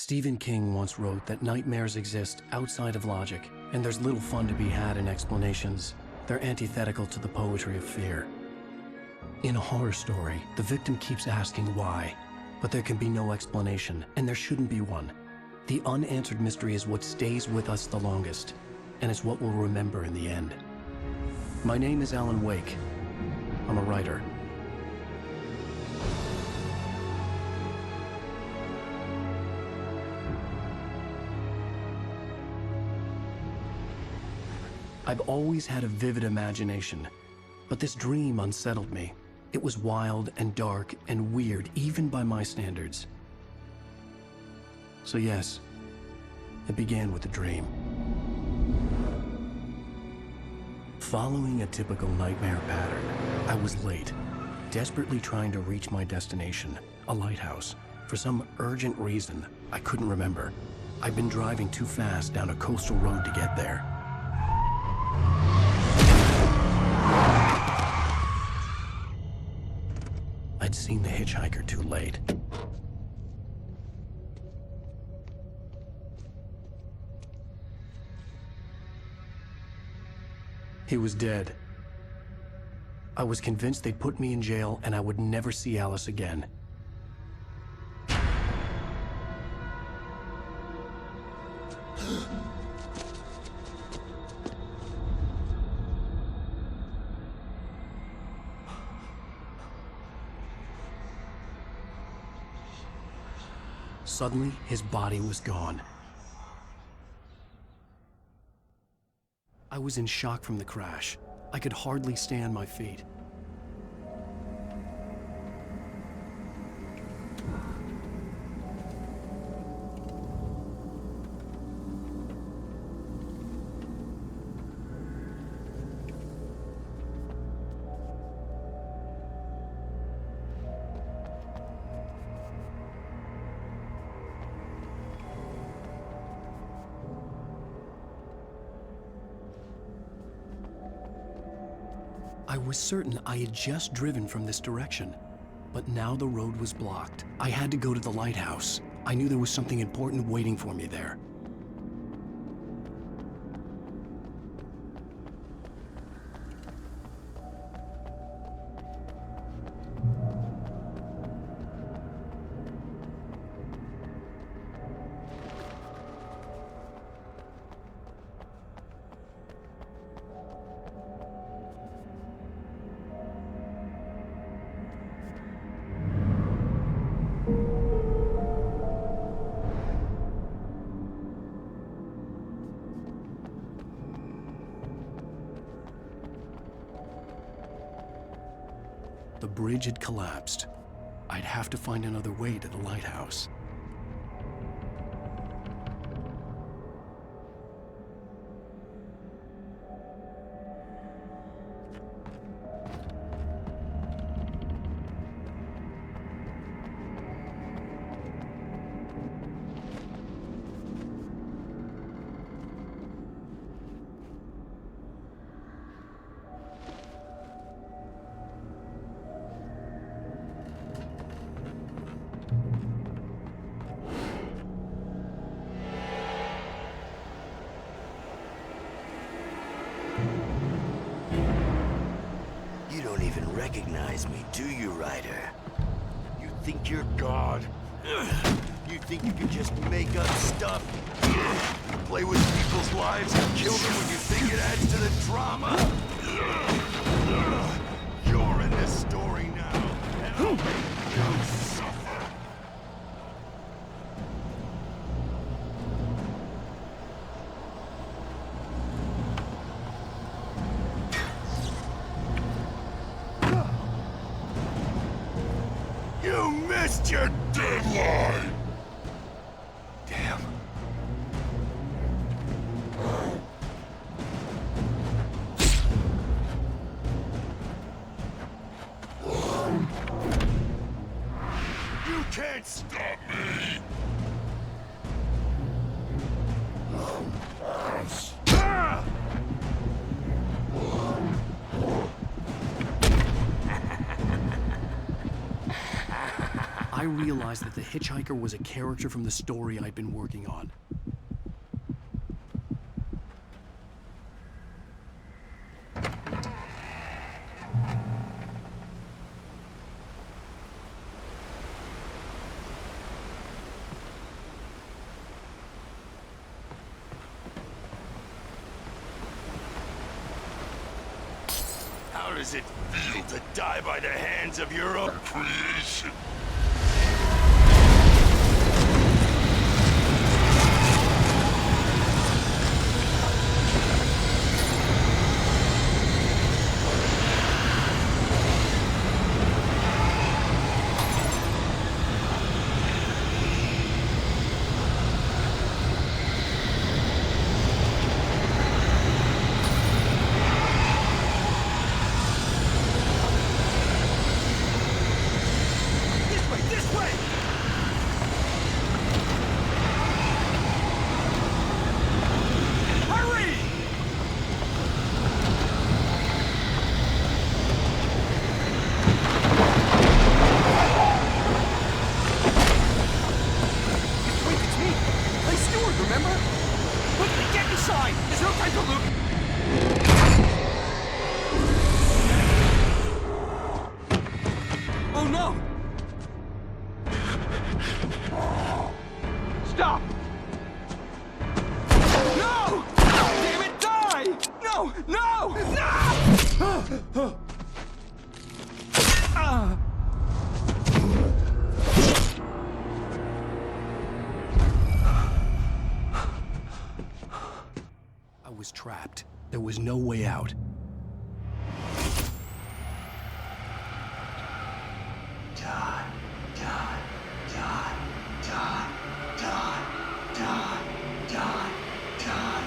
Stephen King once wrote that nightmares exist outside of logic, and there's little fun to be had in explanations. They're antithetical to the poetry of fear. In a horror story, the victim keeps asking why, but there can be no explanation, and there shouldn't be one. The unanswered mystery is what stays with us the longest, and it's what we'll remember in the end. My name is Alan Wake. I'm a writer. I've always had a vivid imagination, but this dream unsettled me. It was wild and dark and weird, even by my standards. So yes, it began with a dream. Following a typical nightmare pattern, I was late, desperately trying to reach my destination, a lighthouse. For some urgent reason, I couldn't remember. I'd been driving too fast down a coastal road to get there. I'd seen the hitchhiker too late. He was dead. I was convinced they'd put me in jail and I would never see Alice again. Suddenly, his body was gone. I was in shock from the crash. I could hardly stay on my feet. I was certain I had just driven from this direction, but now the road was blocked. I had to go to the lighthouse. I knew there was something important waiting for me there. The bridge had collapsed. I'd have to find another way to the lighthouse. You don't even recognize me, do you, Ryder? You think you're God? You think you can just make up stuff? Play with people's lives and kill them when you think it adds to the drama? You're in this story now, and I'll make you suffer. You missed your deadline! Damn. You can't stop me! Ah! I realized that the hitchhiker was a character from the story I'd been working on. How does it feel to die by the hands of your own creation? Stop! No! Damn it, die! No! No! No! I was trapped. There was no way out. Die, die, die, die, die, die, die, die.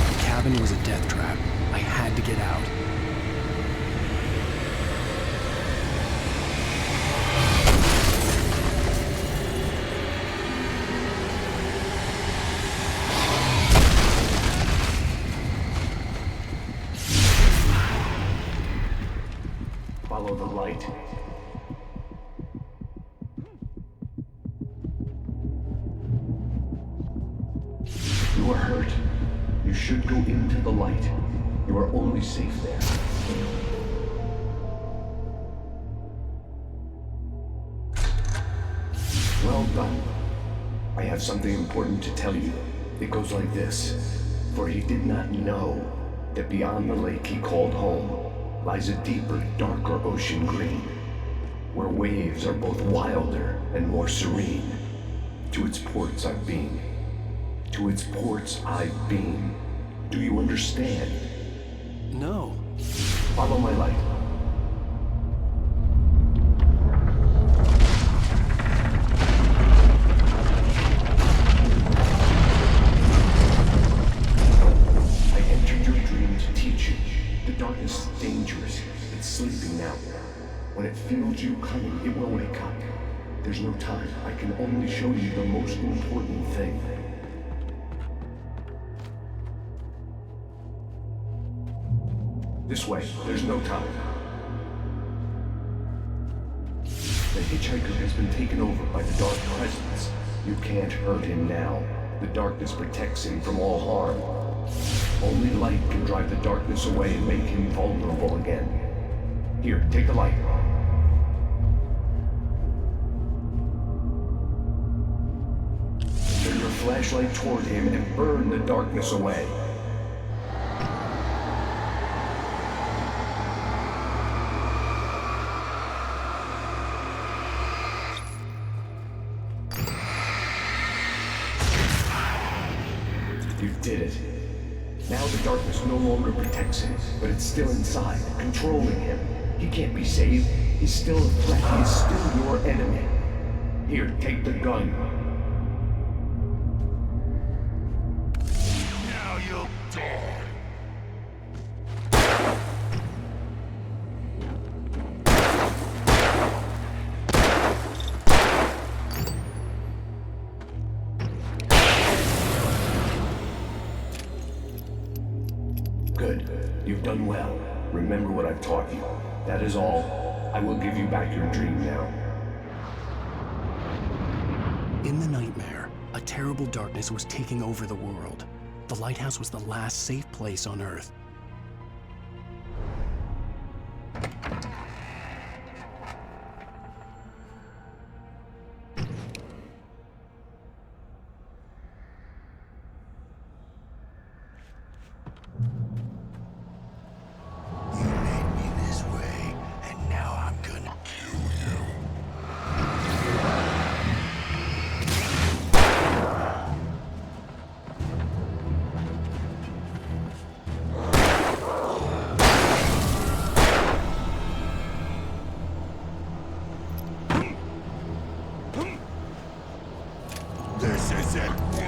The cabin was a death trap. I had to get out. Follow the light. You are hurt. You should go into the light. You are only safe there. Well done. I have something important to tell you. It goes like this. For he did not know that beyond the lake he called home lies a deeper, darker ocean green, where waves are both wilder and more serene. To its ports I've been. To its ports I've been. Do you understand? No. Follow my light. I entered your dream to teach you. The darkness is dangerous. It's sleeping now. When it feels you coming, it will wake up. There's no time. I can only show you the most important thing. This way. There's no time. The hitchhiker has been taken over by the dark presence. You can't hurt him now. The darkness protects him from all harm. Only light can drive the darkness away and make him vulnerable again. Here, take the light. Turn your flashlight toward him and burn the darkness away. You did it. Now the darkness no longer protects him, but it's still inside, controlling him. He can't be saved. He's still a threat. He is still your enemy. Here, take the gun. Now you'll die. Good. You've done well. Remember what I've taught you. That is all. I will give you back your dream now. In the nightmare, a terrible darkness was taking over the world. The lighthouse was the last safe place on Earth. You made me this way, and now I'm gonna kill you. This isn't weak.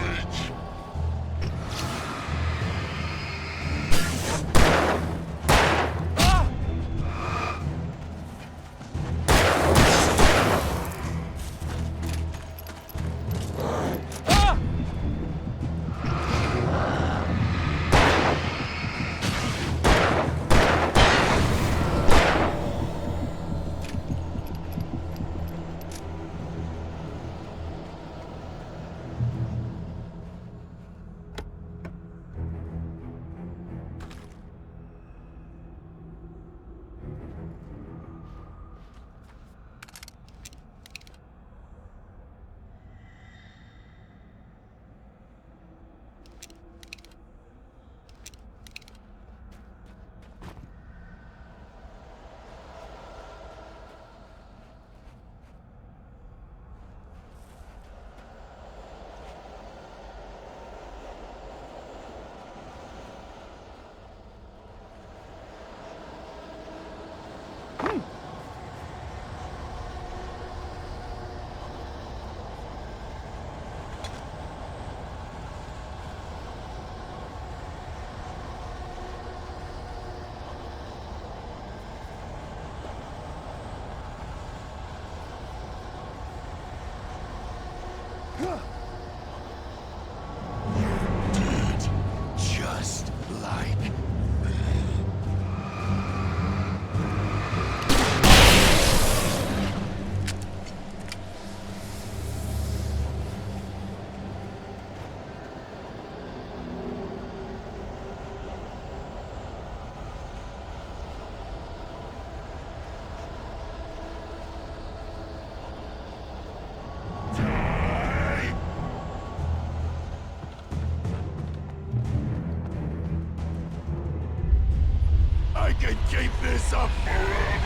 Just like me. I can keep this up forever!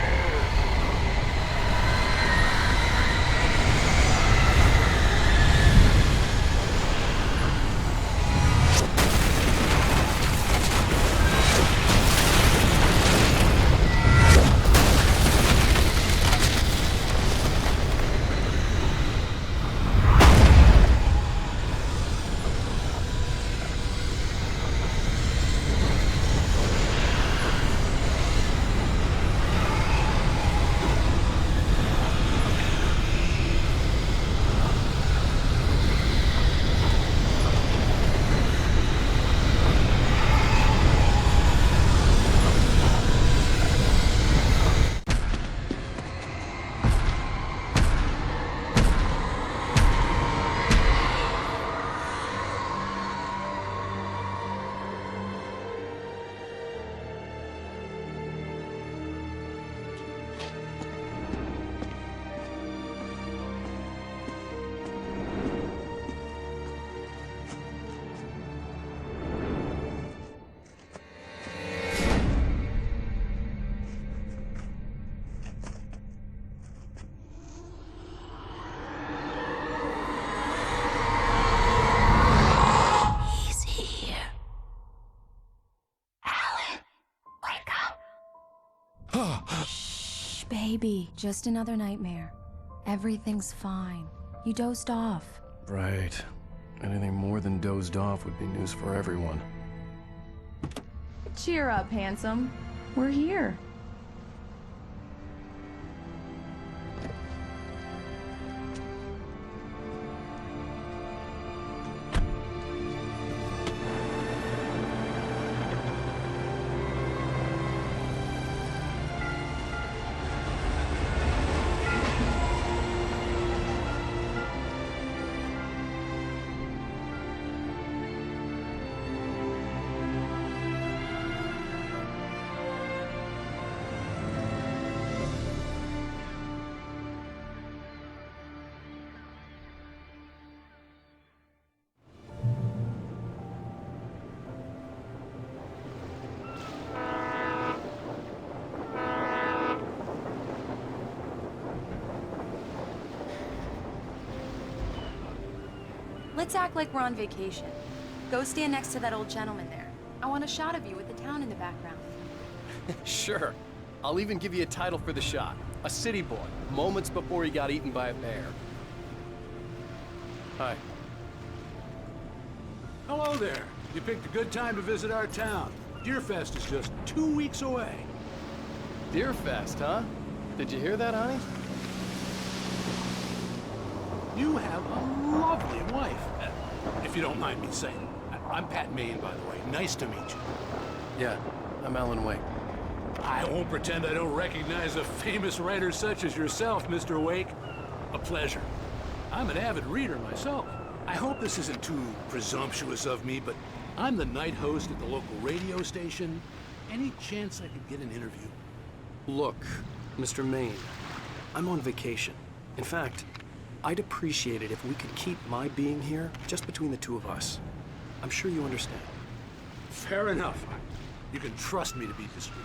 Shh, baby. Just another nightmare. Everything's fine. You dozed off. Right. Anything more than dozed off would be news for everyone. Cheer up, handsome. We're here. Let's act like we're on vacation. Go stand next to that old gentleman there. I want a shot of you with the town in the background. Sure. I'll even give you a title for the shot. A city boy, moments before he got eaten by a bear. Hi. Hello there. You picked a good time to visit our town. Deerfest is just 2 weeks away. Deerfest, huh? Did you hear that, honey? You have a lovely wife, if you don't mind me saying. I'm Pat Maine, by the way. Nice to meet you. Yeah, I'm Alan Wake. I won't pretend I don't recognize a famous writer such as yourself, Mr. Wake. A pleasure. I'm an avid reader myself. I hope this isn't too presumptuous of me, but I'm the night host at the local radio station. Any chance I could get an interview? Look, Mr. Maine, I'm on vacation. In fact, I'd appreciate it if we could keep my being here just between the two of us. I'm sure you understand. Fair enough. You can trust me to be discreet.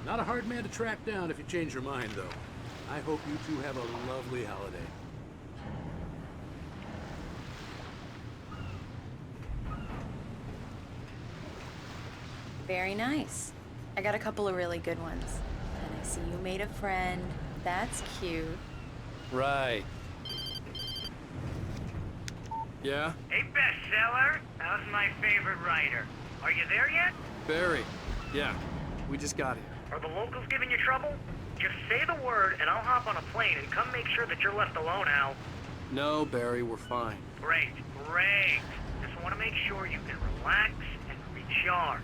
Not a hard man to track down if you change your mind, though. I hope you two have a lovely holiday. Very nice. I got a couple of really good ones. And I see you made a friend. That's cute. Right. Yeah? Hey, bestseller. How's my favorite writer? Are you there yet? Barry. Yeah, we just got here. Are the locals giving you trouble? Just say the word and I'll hop on a plane and come make sure that you're left alone, Al. No, Barry, we're fine. Great, great. Just want to make sure you can relax and recharge.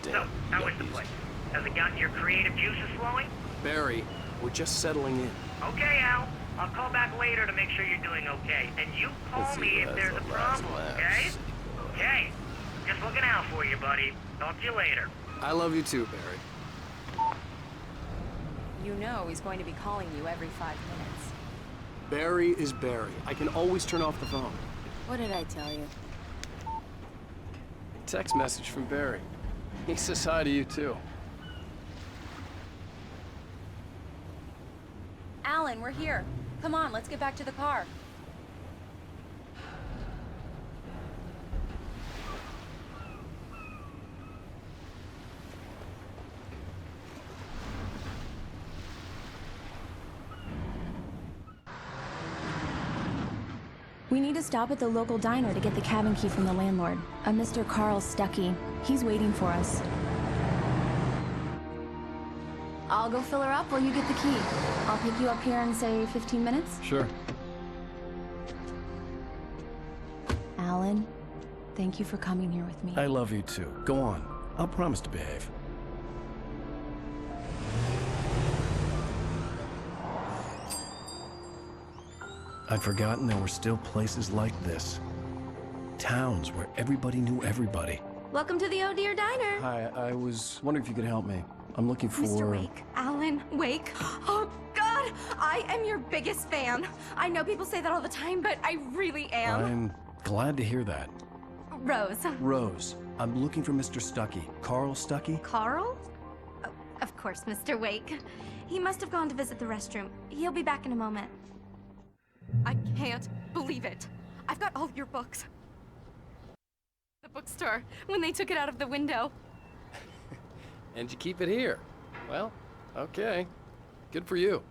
So, how is the place? Has it gotten your creative juices flowing? Barry, we're just settling in. Okay, Al. I'll call back later to make sure you're doing okay. And you call me if there's a problem, okay? Okay. Just looking out for you, buddy. Talk to you later. I love you too, Barry. You know he's going to be calling you every 5 minutes. Barry is Barry. I can always turn off the phone. What did I tell you? Text message from Barry. He says hi to you too. Alan, we're here. Come on, let's get back to the car. We need to stop at the local diner to get the cabin key from the landlord, a Mr. Carl Stuckey. He's waiting for us. I'll go fill her up while you get the key. I'll pick you up here in, say, 15 minutes? Sure. Alan, thank you for coming here with me. I love you too. Go on. I'll promise to behave. I'd forgotten there were still places like this. Towns where everybody knew everybody. Welcome to the Oh Dear Diner. Hi, I was wondering if you could help me. I'm looking for... Mr. Wake. Alan Wake. Oh, God! I am your biggest fan. I know people say that all the time, but I really am. I'm glad to hear that. Rose. Rose, I'm looking for Mr. Stuckey. Carl Stuckey? Carl? Oh, of course, Mr. Wake. He must have gone to visit the restroom. He'll be back in a moment. I can't believe it. I've got all your books. The bookstore, when they took it out of the window. And you keep it here. Well, okay. Good for you.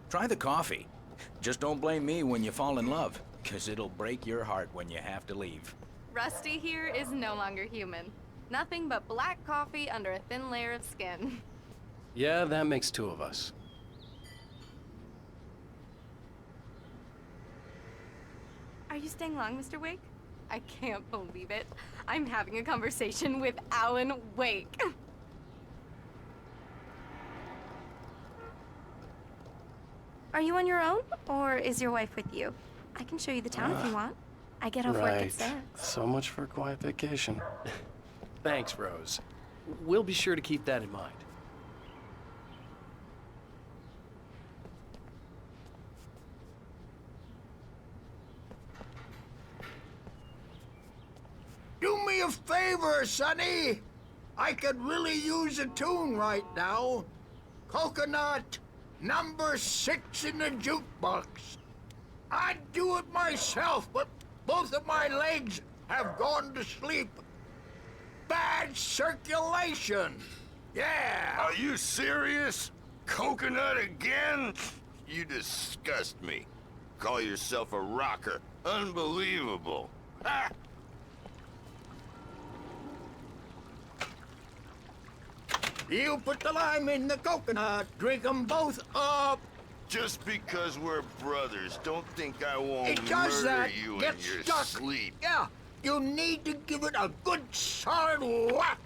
Try the coffee. Just don't blame me when you fall in love, 'cause it'll break your heart when you have to leave. Rusty here is no longer human. Nothing but black coffee under a thin layer of skin. Yeah, that makes two of us. Are you staying long, Mr. Wake? I can't believe it. I'm having a conversation with Alan Wake. Are you on your own, or is your wife with you? I can show you the town if you want. I get off work at 6. So much for a quiet vacation. Thanks, Rose. We'll be sure to keep that in mind. Do me a favor, Sonny. I could really use a tune right now. Coconut, Number 6 in the jukebox. I'd do it myself, but both of my legs have gone to sleep. Bad circulation. Yeah. Are you serious? Coconut again? You disgust me. Call yourself a rocker. Unbelievable. Ha! You put the lime in the coconut. Drink them both up. Just because we're brothers, don't think I won't It does murder that. you in Get your stuck. sleep. Yeah. You need to give it a good solid whack.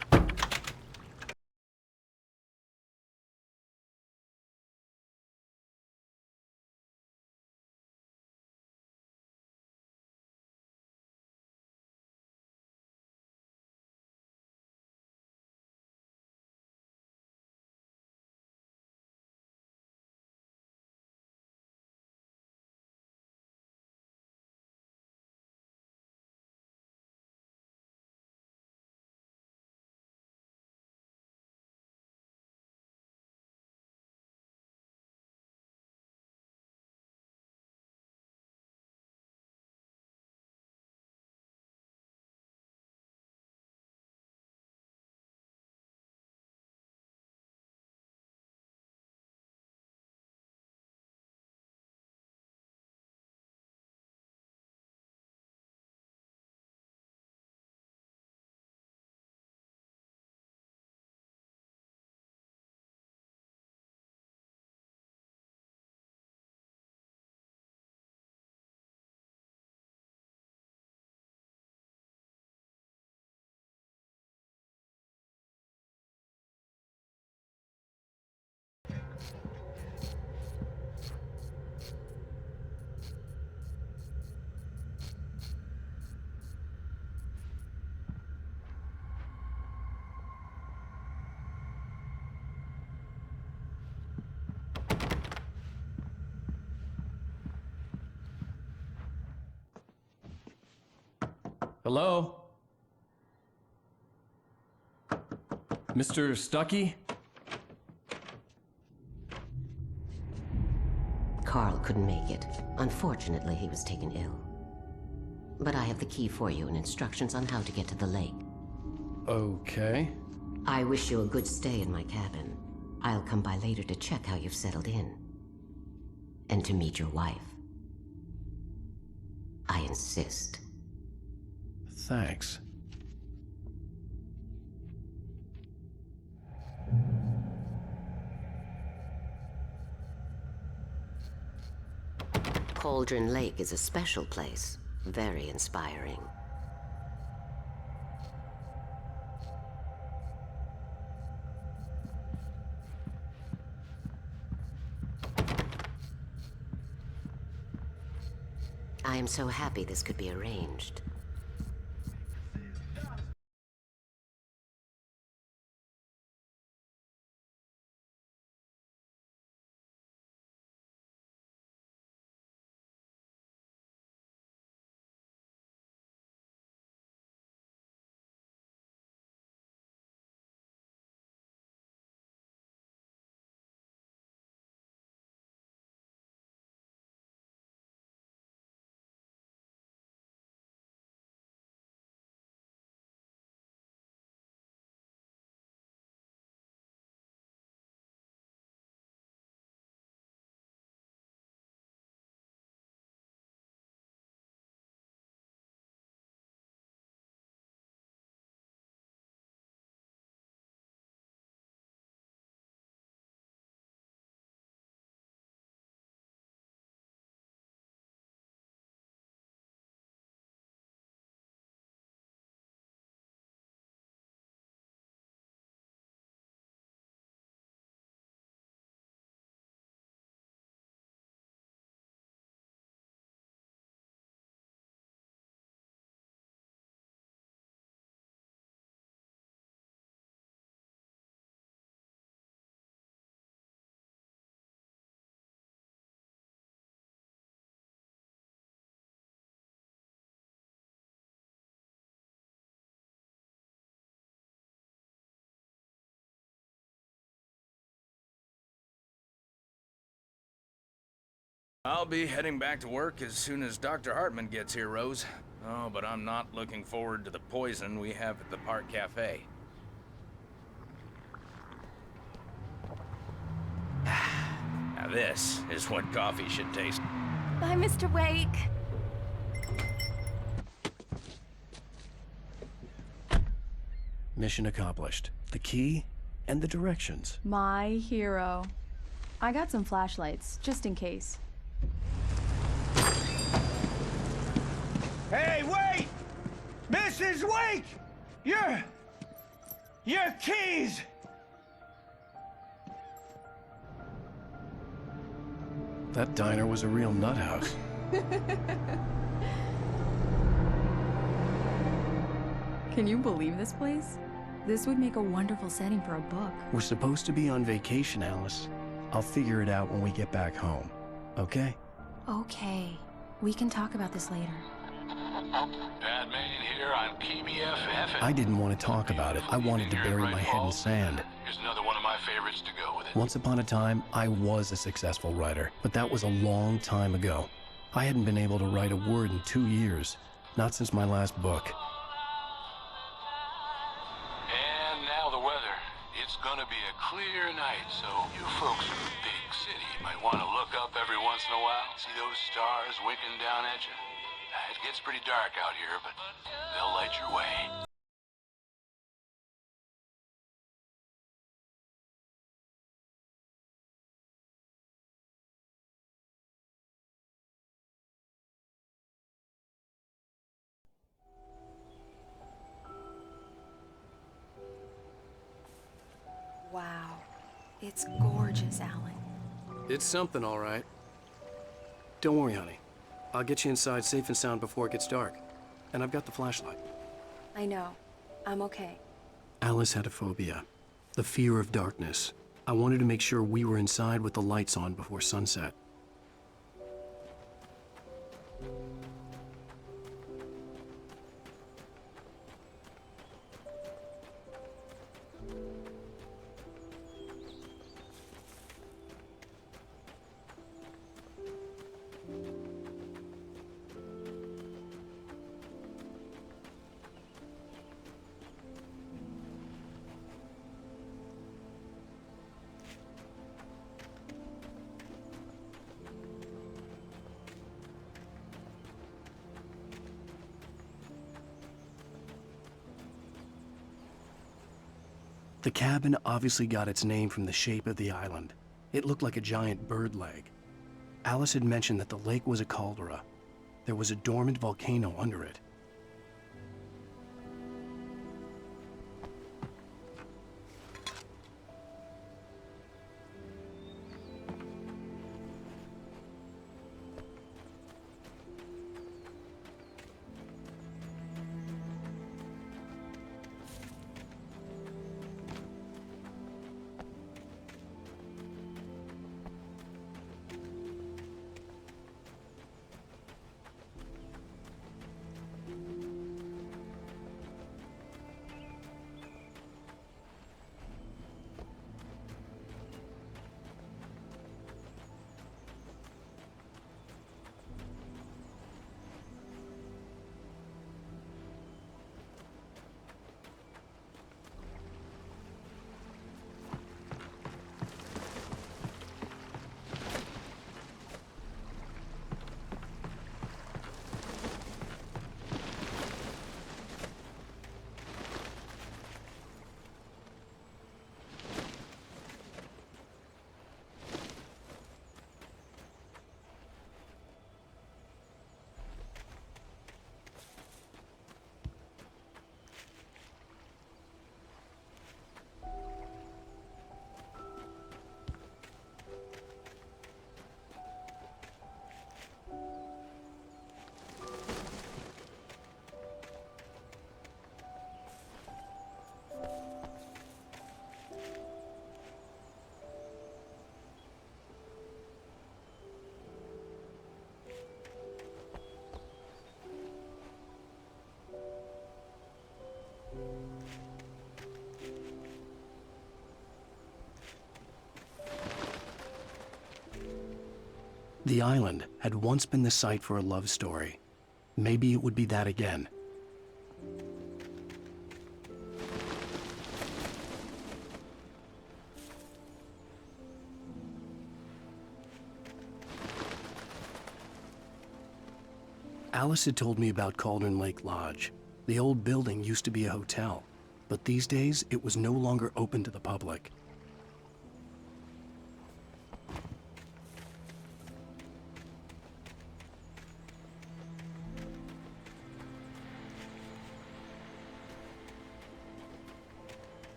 Hello? Mr. Stucky? Carl couldn't make it. Unfortunately, he was taken ill. But I have the key for you and instructions on how to get to the lake. Okay. I wish you a good stay in my cabin. I'll come by later to check how you've settled in. And to meet your wife. I insist. Thanks. Cauldron Lake is a special place. Very inspiring. I am so happy this could be arranged. I'll be heading back to work as soon as Dr. Hartman gets here, Rose. Oh, but I'm not looking forward to the poison we have at the Park Cafe. Now this is what coffee should taste. Bye, Mr. Wake. Mission accomplished. The key and the directions. My hero. I got some flashlights, just in case. Hey, wait! Mrs. Wake! Your keys! That diner was a real nut house. Can you believe this place? This would make a wonderful setting for a book. We're supposed to be on vacation, Alice. I'll figure it out when we get back home. Okay? Okay. We can talk about this later. Bad Maine here on PBFF. I didn't want to talk about it. I wanted to bury my head in sand. Here's another one of my favorites to go with it. Once upon a time, I was a successful writer, but that was a long time ago. I hadn't been able to write a word in 2 years, not since my last book. And now the weather. It's gonna be a clear night, so you folks in the big city might want to look up every once in a while. See those stars winking down at you? It gets pretty dark out here, but they'll light your way. Wow. It's gorgeous, Alan. It's something, all right. Don't worry, honey. I'll get you inside safe and sound before it gets dark. And I've got the flashlight. I know. I'm okay. Alice had a phobia. The fear of darkness. I wanted to make sure we were inside with the lights on before sunset. The cabin obviously got its name from the shape of the island. It looked like a giant bird leg. Alice had mentioned that the lake was a caldera. There was a dormant volcano under it. The island had once been the site for a love story. Maybe it would be that again. Alice had told me about Cauldron Lake Lodge. The old building used to be a hotel, but these days it was no longer open to the public.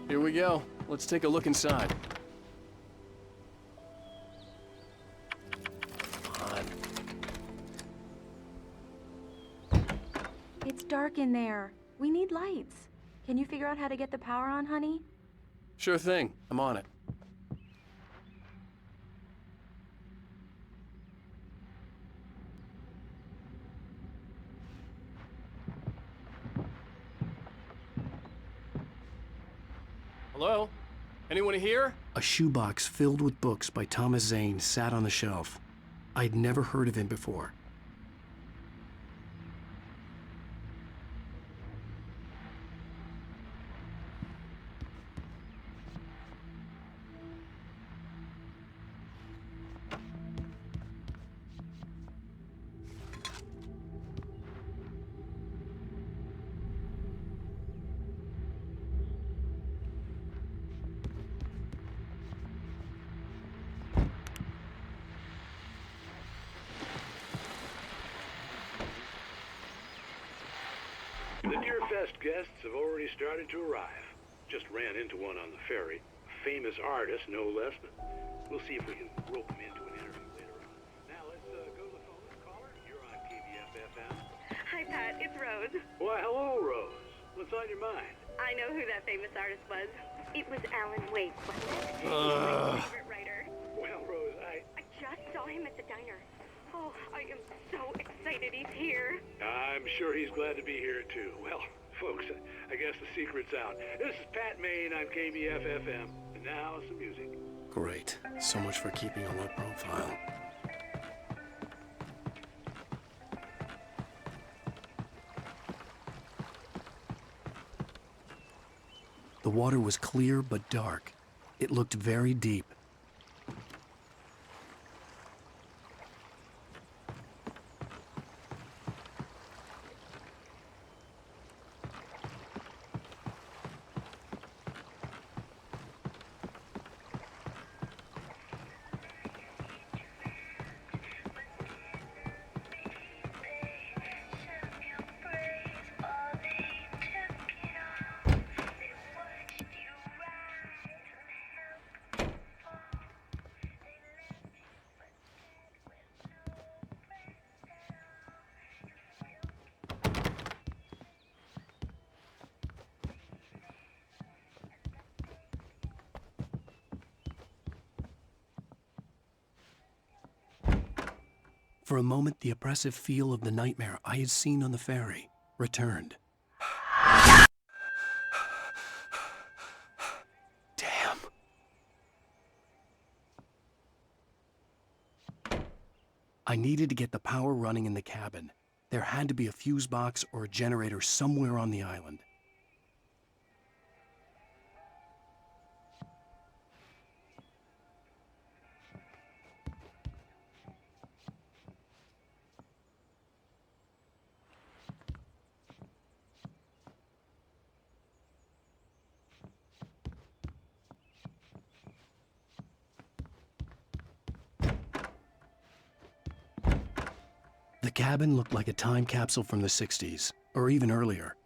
Here we go. Let's take a look inside. It's dark in there. We need lights. Can you figure out how to get the power on, honey? Sure thing. I'm on it. Hello? Anyone here? A shoebox filled with books by Thomas Zane sat on the shelf. I'd never heard of him before. The Deerfest guests have already started to arrive. Just ran into one on the ferry. A famous artist, no less, but we'll see if we can rope him into an interview later on. Now let's go to the phone. Caller, you're on KBF-FM. Hi, Pat. It's Rose. Why, hello, Rose. What's on your mind? I know who that famous artist was. It was Alan Wake, wasn't it? He's my favorite writer. Well, Rose, I just saw him at the diner. Oh, I am so excited he's here. I'm sure he's glad to be here, too. Well, folks, I guess the secret's out. This is Pat Maine on KBF-FM. And now, some music. Great. So much for keeping a low profile. The water was clear but dark. It looked very deep. For a moment, the oppressive feel of the nightmare I had seen on the ferry returned. Damn. I needed to get the power running in the cabin. There had to be a fuse box or a generator somewhere on the island. The cabin looked like a time capsule from the 60s, or even earlier.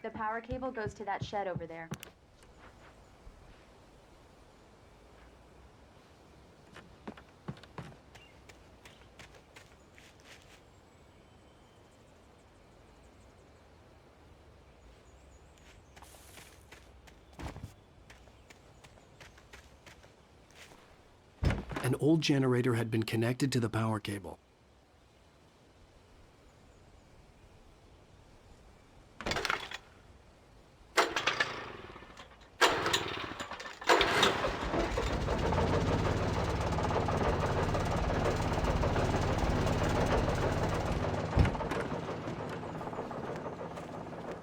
The power cable goes to that shed over there. An old generator had been connected to the power cable.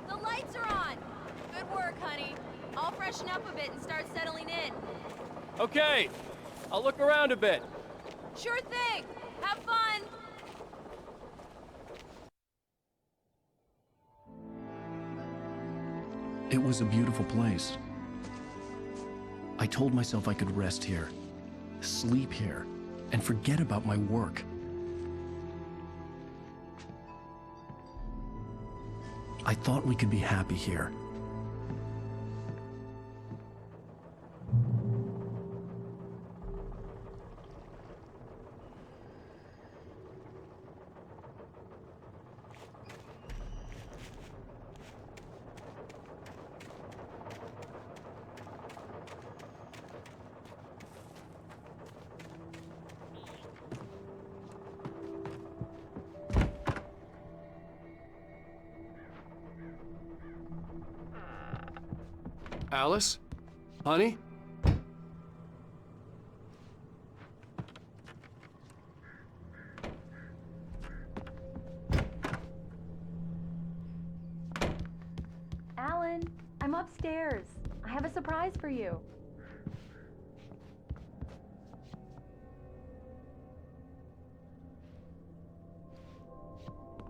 The lights are on! Good work, honey. I'll freshen up a bit and start settling in. Okay, I'll look around a bit. Sure thing! Have fun! It was a beautiful place. I told myself I could rest here, sleep here, and forget about my work. I thought we could be happy here. Alice? Honey? Alan, I'm upstairs. I have a surprise for you.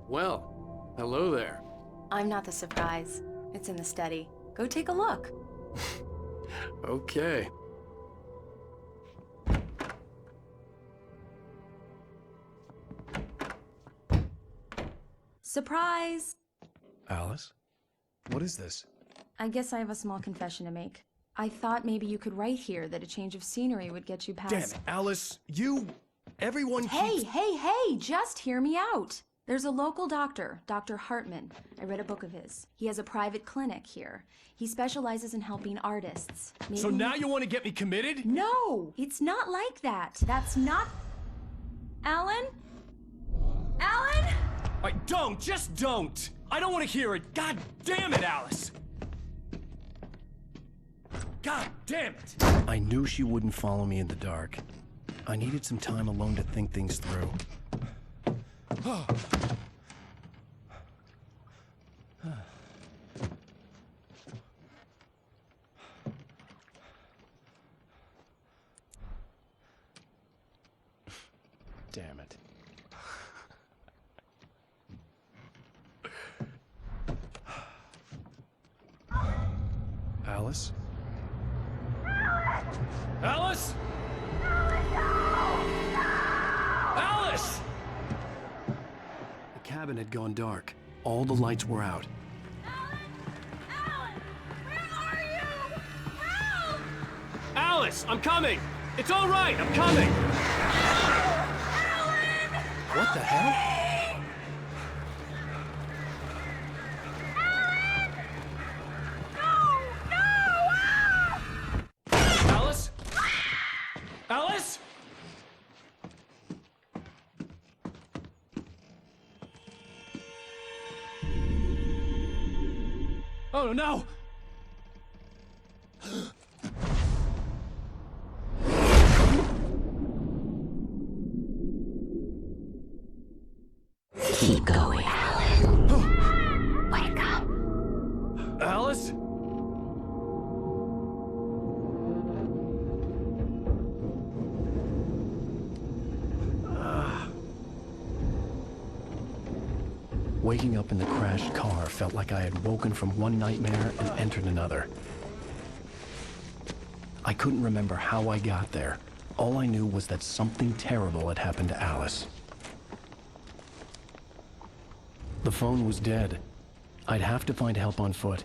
Well, hello there. I'm not the surprise. It's in the study. Go take a look. Okay. Surprise! Alice? What is this? I guess I have a small confession to make. I thought maybe you could write here that a change of scenery would get you past— Damn it, Alice, everyone Hey, hey, just hear me out. There's a local doctor, Dr. Hartman. I read a book of his. He has a private clinic here. He specializes in helping artists. Maybe— So now you want to get me committed? No, it's not like that. That's not— Alan? Alan? Just don't! I don't want to hear it! God damn it, Alice! God damn it! I knew she wouldn't follow me in the dark. I needed some time alone to think things through. Damn it. Alice? Alice? Alice! The cabin had gone dark. All the lights were out. Alice, I'm coming! It's all right, I'm coming! What the hell? Alice? Alice? Oh no! Keep going, Alan. Wake up. Alice? Waking up in the crashed car felt like I had woken from one nightmare and entered another. I couldn't remember how I got there. All I knew was that something terrible had happened to Alice. The phone was dead. I'd have to find help on foot.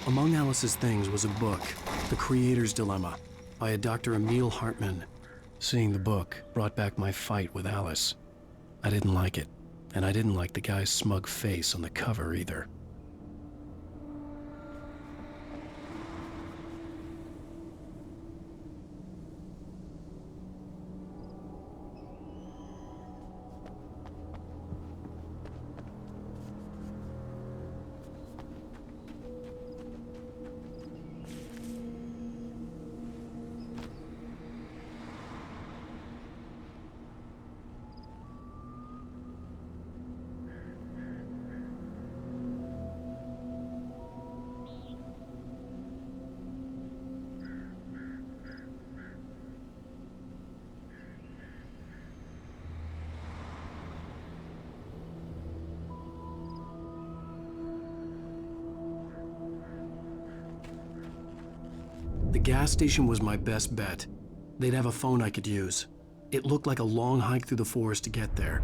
Among Alice's things was a book, The Creator's Dilemma, by a Dr. Emil Hartmann. Seeing the book brought back my fight with Alice. I didn't like it, and I didn't like the guy's smug face on the cover either. The gas station was my best bet. They'd have a phone I could use. It looked like a long hike through the forest to get there.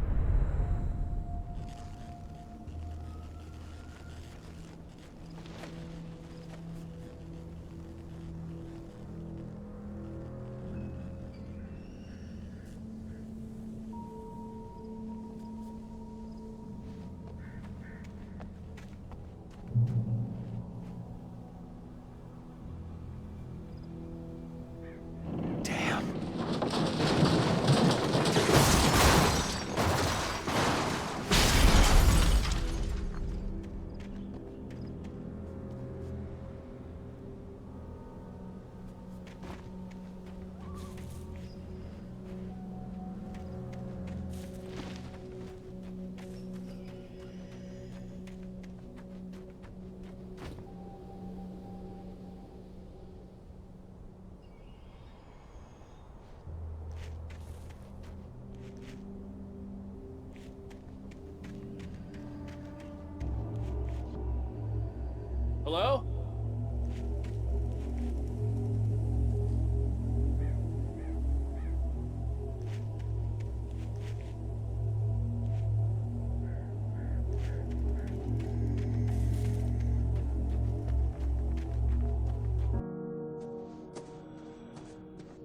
Hello?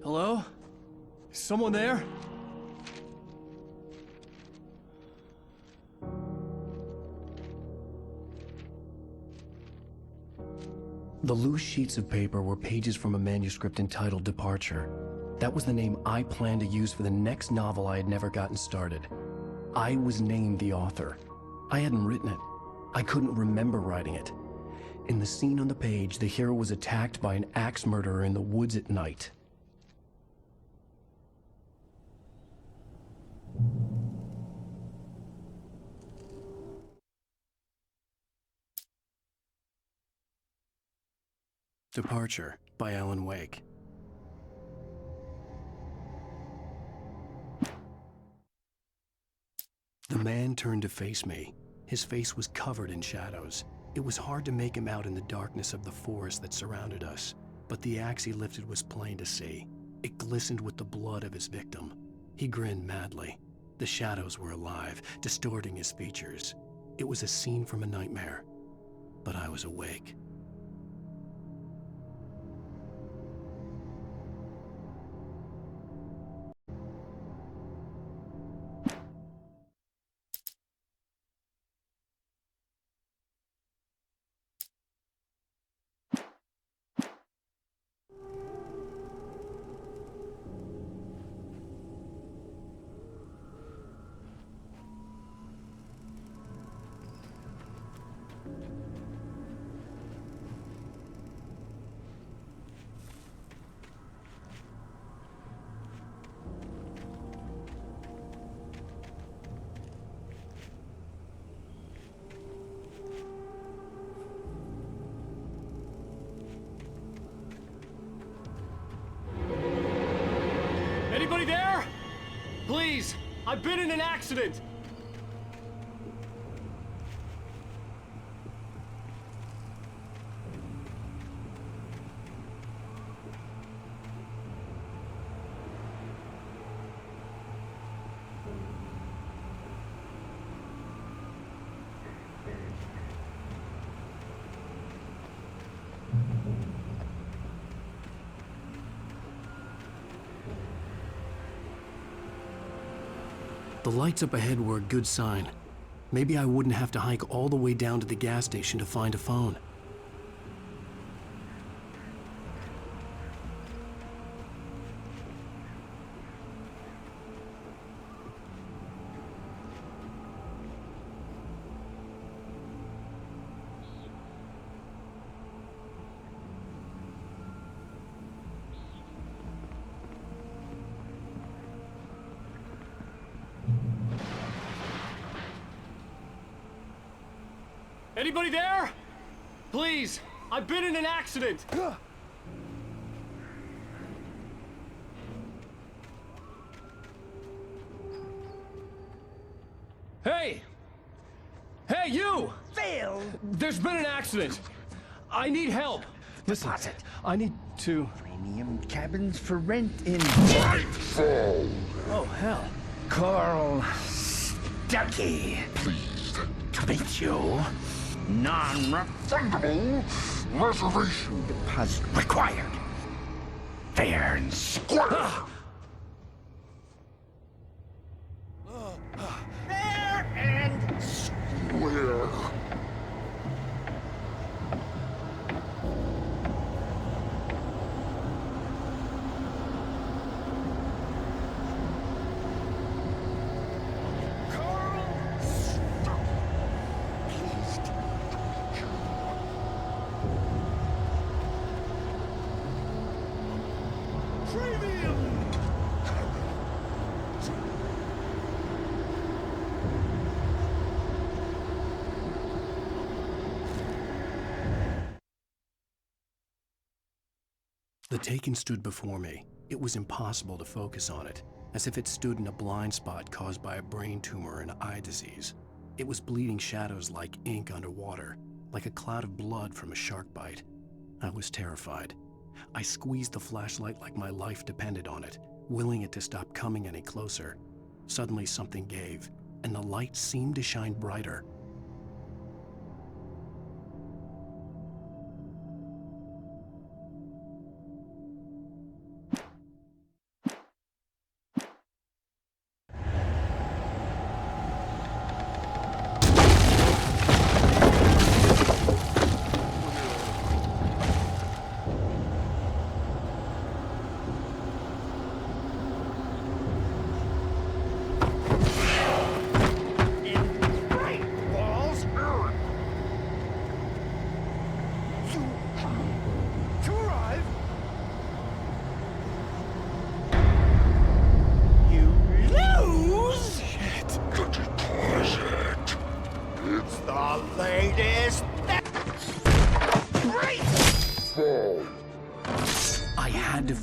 Hello? Is someone there? The loose sheets of paper were pages from a manuscript entitled Departure. That was the name I planned to use for the next novel I had never gotten started. I was named the author. I hadn't written it. I couldn't remember writing it. In the scene on the page, the hero was attacked by an axe murderer in the woods at night. Departure by Alan Wake. The man turned to face me. His face was covered in shadows. It was hard to make him out in the darkness of the forest that surrounded us, but the axe he lifted was plain to see. It glistened with the blood of his victim. He grinned madly. The shadows were alive, distorting his features. It was a scene from a nightmare, but I was awake. Anybody there? Please, I've been in an accident. The lights up ahead were a good sign. Maybe I wouldn't have to hike all the way down to the gas station to find a phone. Anybody there? Please, I've been in an accident. Hey! Hey, you! Phil! There's been an accident. I need help. Listen, I need to... Premium cabins for rent in... Nightfall! Oh, hell. Carl Stuckey. Pleased To meet you. Non-refundable reservation Deposit required. Fair and square. Fair and square. The Taken stood before me. It was impossible to focus on it, as if it stood in a blind spot caused by a brain tumor and eye disease. It was bleeding shadows like ink underwater, like a cloud of blood from a shark bite. I was terrified. I squeezed the flashlight like my life depended on it, willing it to stop coming any closer. Suddenly something gave, and the light seemed to shine brighter.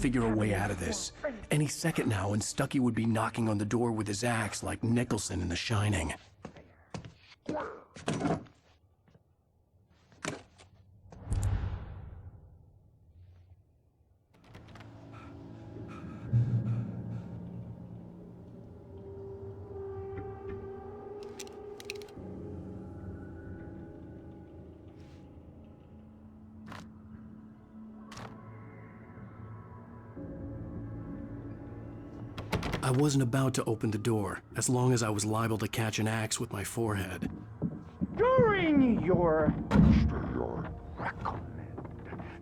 Figure a way out of this. Any second now, and Stuckey would be knocking on the door with his axe like Nicholson in The Shining. I wasn't about to open the door, as long as I was liable to catch an axe with my forehead. During your recommend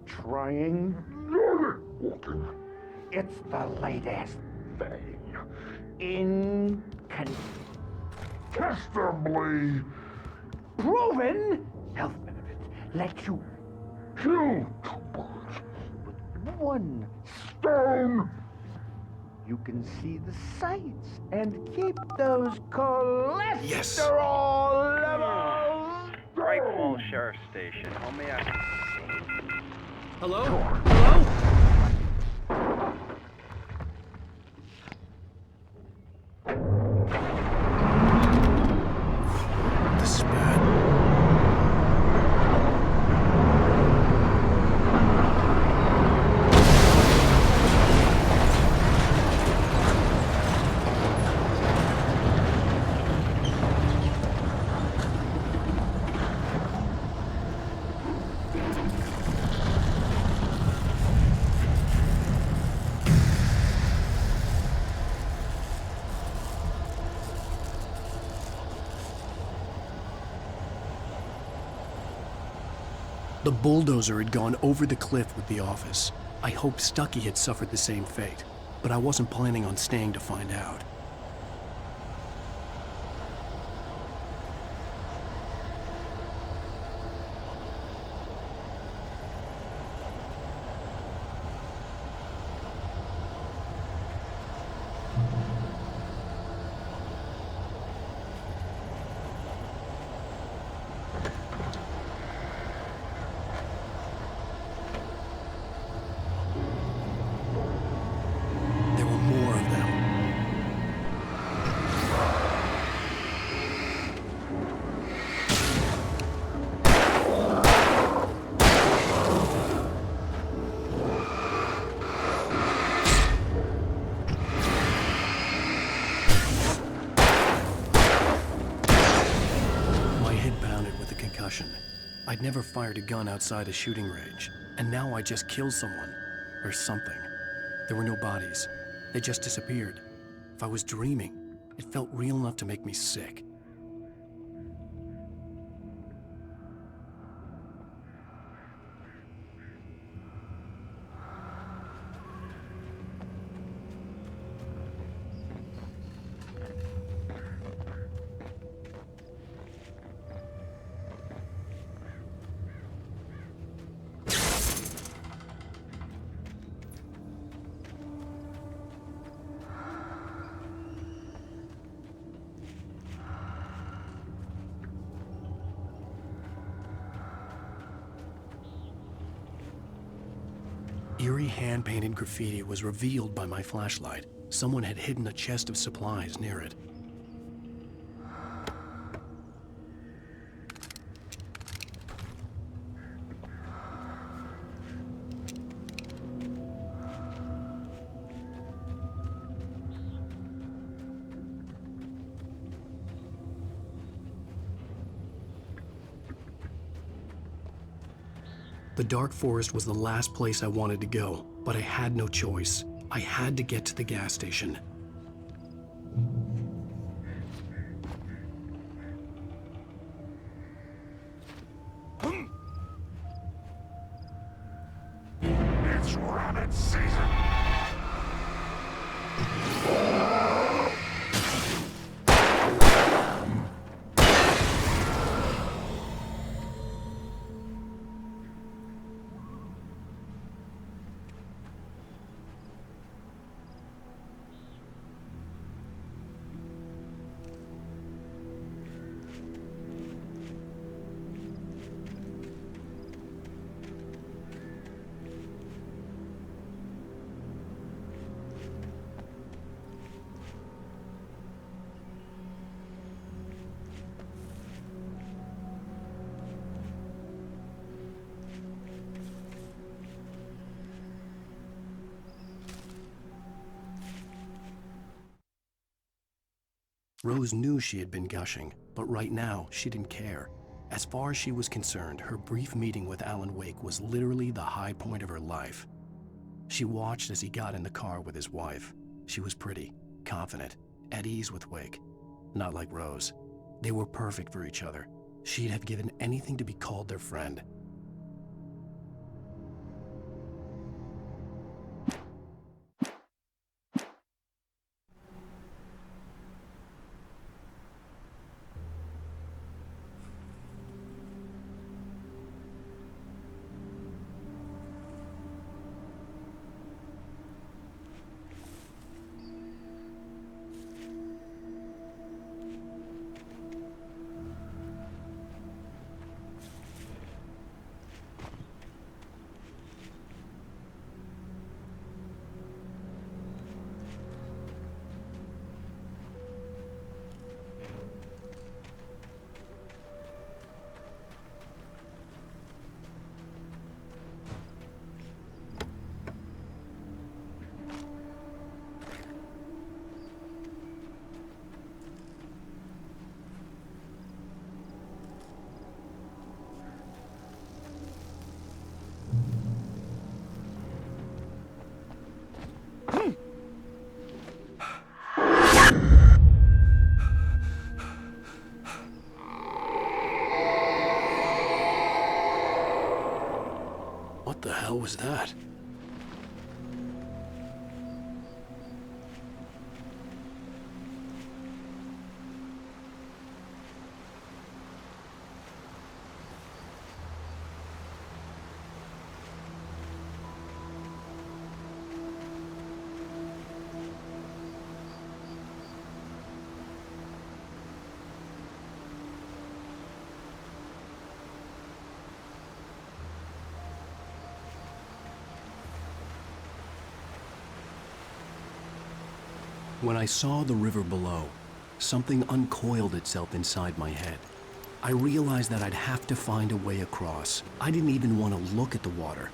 trying walking. It's the latest thing. Incontestably proven health benefits. Let you kill 2 birds with 1 stone. You can see the sights and keep those cholesterol levels. Great Falls Sheriff Station. Homie, Hello? Hello? This is bad. The bulldozer had gone over the cliff with the office. I hoped Stucky had suffered the same fate, but I wasn't planning on staying to find out. I'd never fired a gun outside a shooting range, and now I just killed someone. Or something. There were no bodies. They just disappeared. If I was dreaming, it felt real enough to make me sick. Eerie hand-painted graffiti was revealed by my flashlight. Someone had hidden a chest of supplies near it. The dark forest was the last place I wanted to go, but I had no choice. I had to get to the gas station. It's rabbit season. Rose knew she had been gushing, but right now, she didn't care. As far as she was concerned, her brief meeting with Alan Wake was literally the high point of her life. She watched as he got in the car with his wife. She was pretty, confident, at ease with Wake. Not like Rose. They were perfect for each other. She'd have given anything to be called their friend. What the hell was that? When I saw the river below, something uncoiled itself inside my head. I realized that I'd have to find a way across. I didn't even want to look at the water.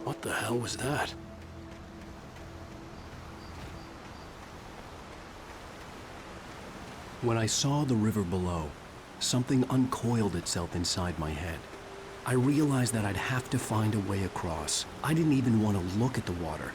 What the hell was that? When I saw the river below, something uncoiled itself inside my head. I realized that I'd have to find a way across. I didn't even want to look at the water.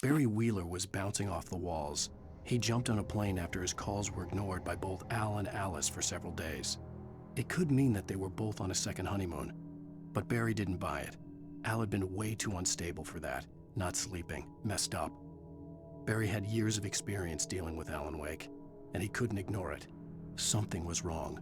Barry Wheeler was bouncing off the walls. He jumped on a plane after his calls were ignored by both Al and Alice for several days. It could mean that they were both on a second honeymoon, but Barry didn't buy it. Al had been way too unstable for that, not sleeping, messed up. Barry had years of experience dealing with Alan Wake, and he couldn't ignore it. Something was wrong.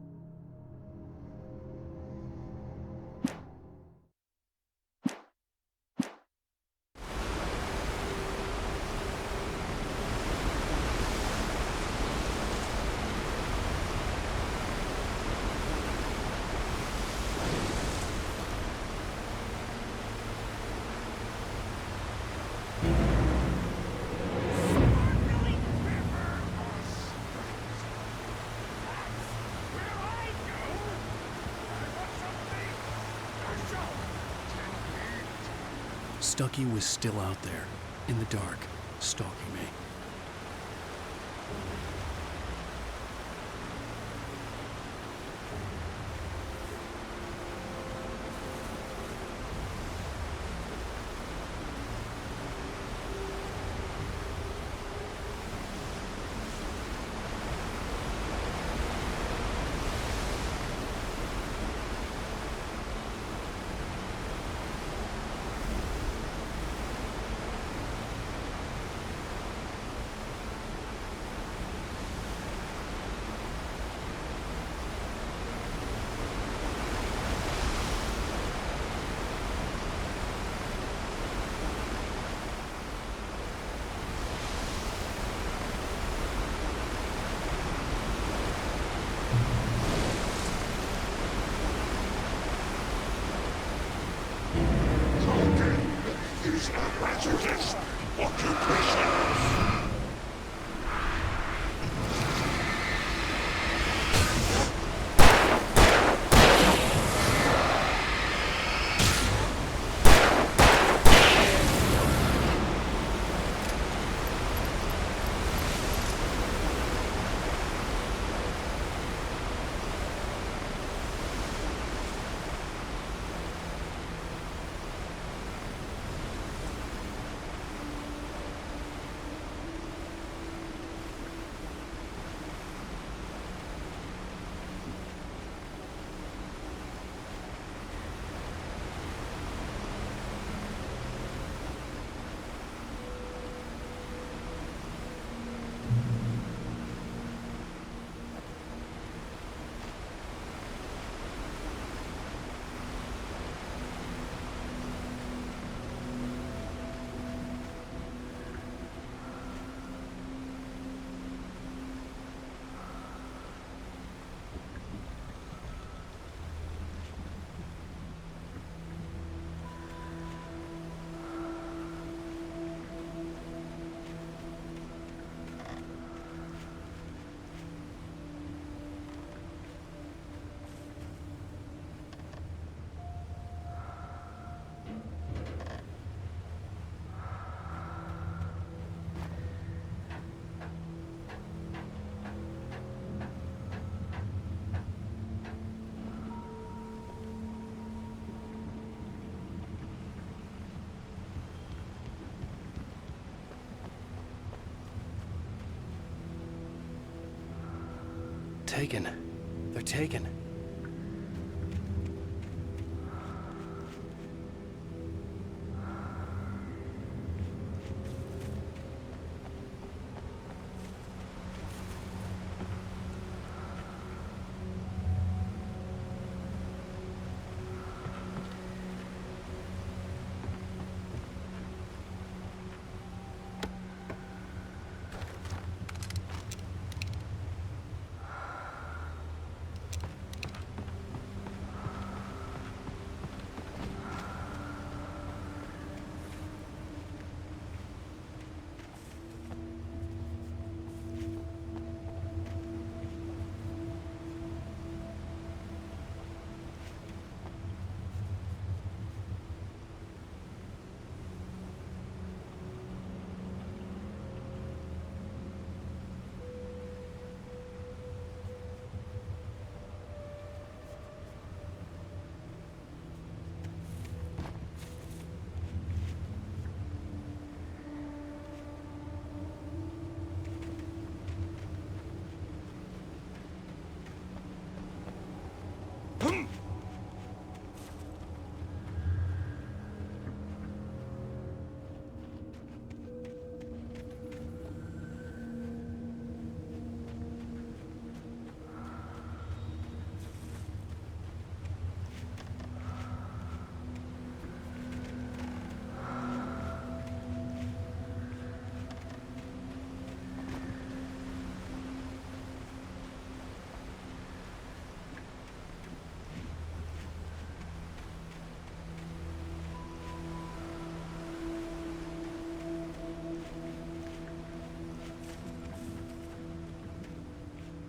Stucky was still out there, in the dark, stalking me. hazardous occupations. Taken. They're taken.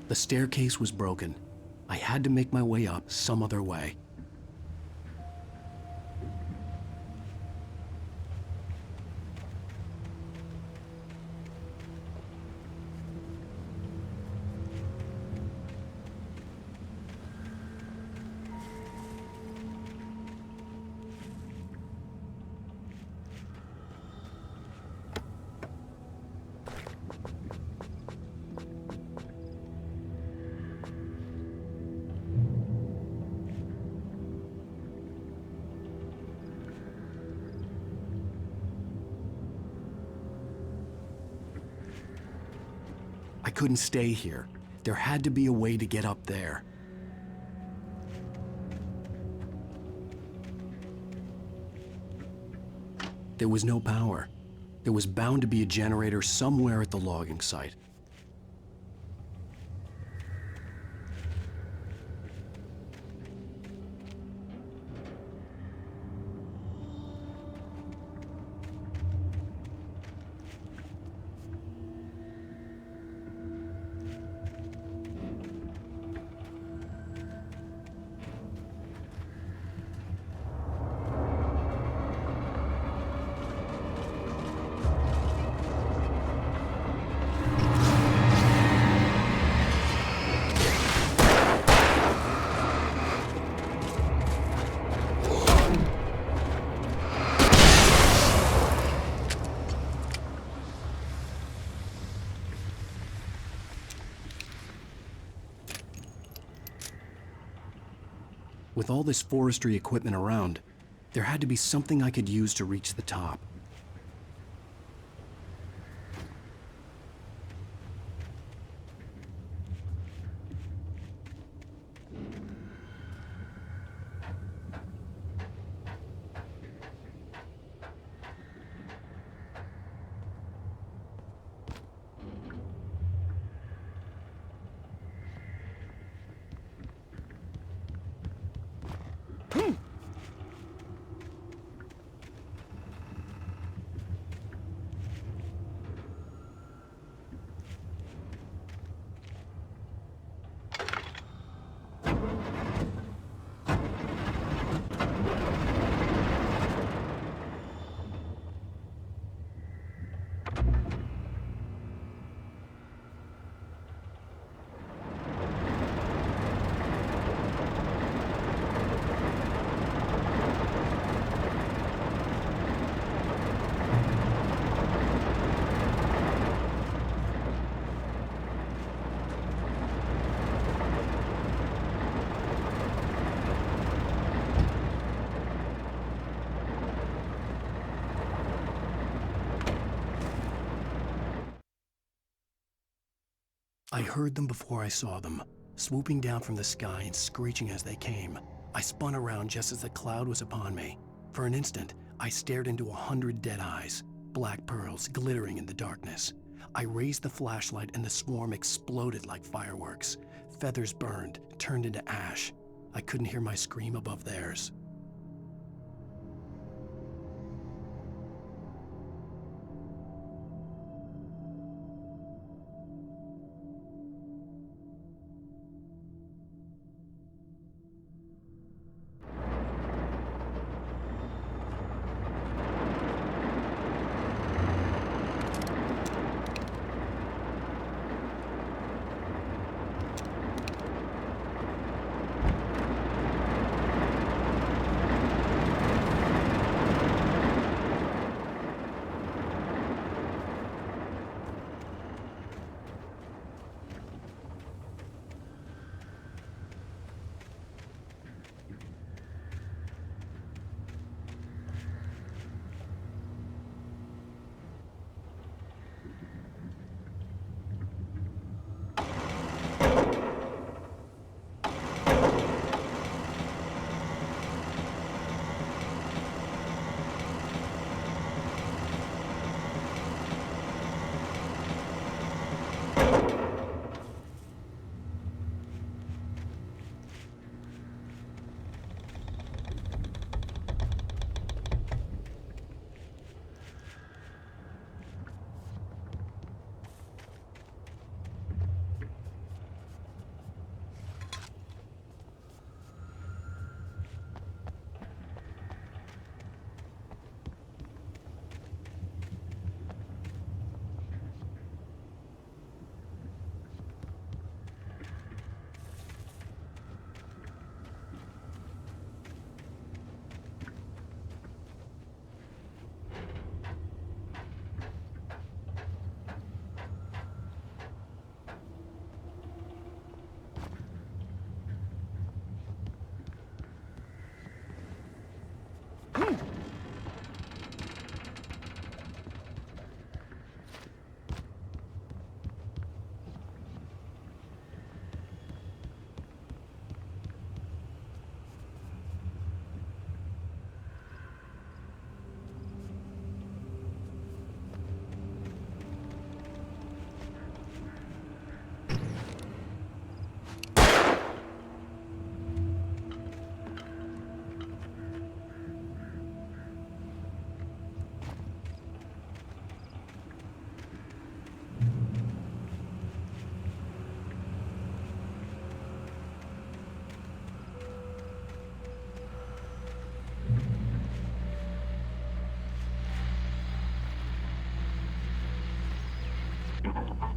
The staircase was broken. I had to make my way up some other way. I couldn't stay here. There had to be a way to get up there. There was no power. There was bound to be a generator somewhere at the logging site. With all this forestry equipment around, there had to be something I could use to reach the top. I heard them before I saw them, swooping down from the sky and screeching as they came. I spun around just as the cloud was upon me. For an instant, I stared into 100 dead eyes, black pearls glittering in the darkness. I raised the flashlight and the swarm exploded like fireworks. Feathers burned, turned into ash. I couldn't hear my scream above theirs.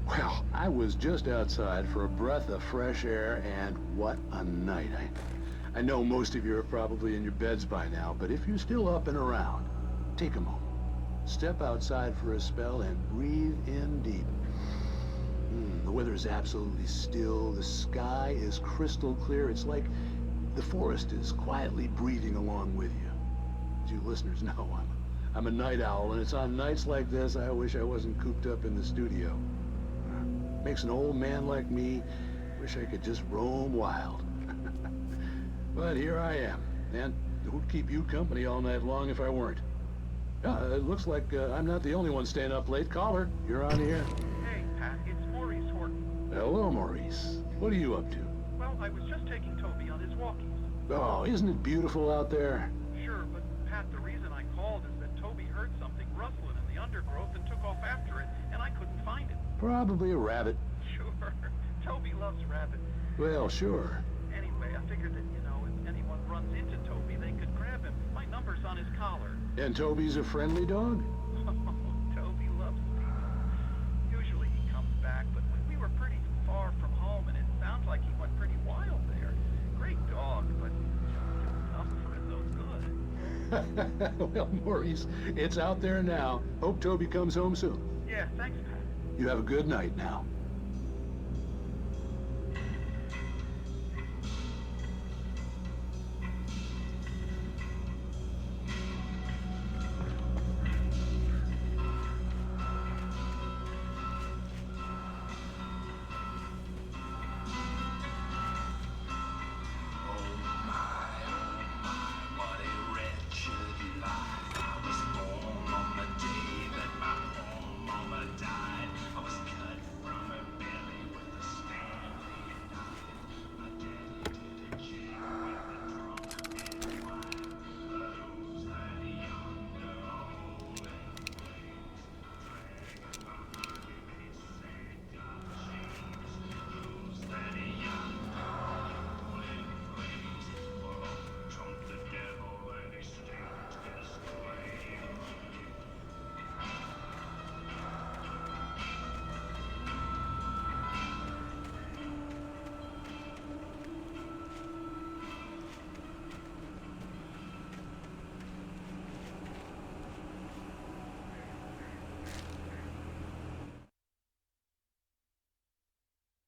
Well, I was just outside for a breath of fresh air, and what a night. I know most of you are probably in your beds by now, but if you're still up and around, take a moment. Step outside for a spell and breathe in deep. The weather is absolutely still. The sky is crystal clear. It's like the forest is quietly breathing along with you. As you listeners know, I'm a night owl, and it's on nights like this I wish I wasn't cooped up in the studio. Makes an old man like me wish I could just roam wild. But here I am, and who'd keep you company all night long if I weren't? It looks like I'm not the only one staying up late. Caller, you're on the air. Hey, Pat, it's Maurice Horton. Hello, Maurice. What are you up to? Well, I was just taking Toby on his walkies. Oh, isn't it beautiful out there? Sure, but Pat, the reason I called is that Toby heard something rustling in the undergrowth and took off after it, and I couldn't find it. Probably a rabbit. Sure. Toby loves rabbits. Well, sure. Anyway, I figured that, if anyone runs into Toby, they could grab him. My number's on his collar. And Toby's a friendly dog? Toby loves people. Usually he comes back, but we were pretty far from home, and it sounds like he went pretty wild there. Great dog, but too tough for his own good. Well, Maurice, it's out there now. Hope Toby comes home soon. Yeah, thanks, Pat. You have a good night now.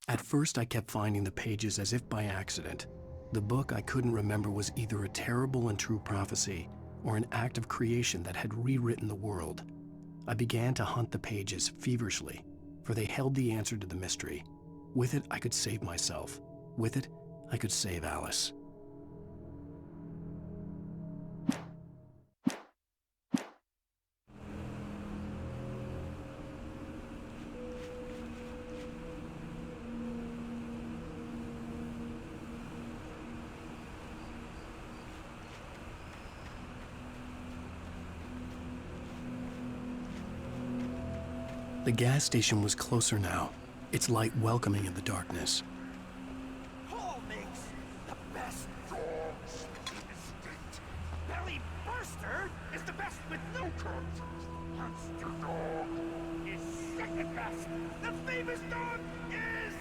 At first, I kept finding the pages as if by accident. The book I couldn't remember was either a terrible and true prophecy or an act of creation that had rewritten the world. I began to hunt the pages feverishly, for they held the answer to the mystery. With it, I could save myself. With it, I could save Alice. The gas station was closer now, its light welcoming in the darkness. Paul makes the best dogs in the state. Belly Burster is the best with no conscience. Monster Dog is second best. The famous dog is...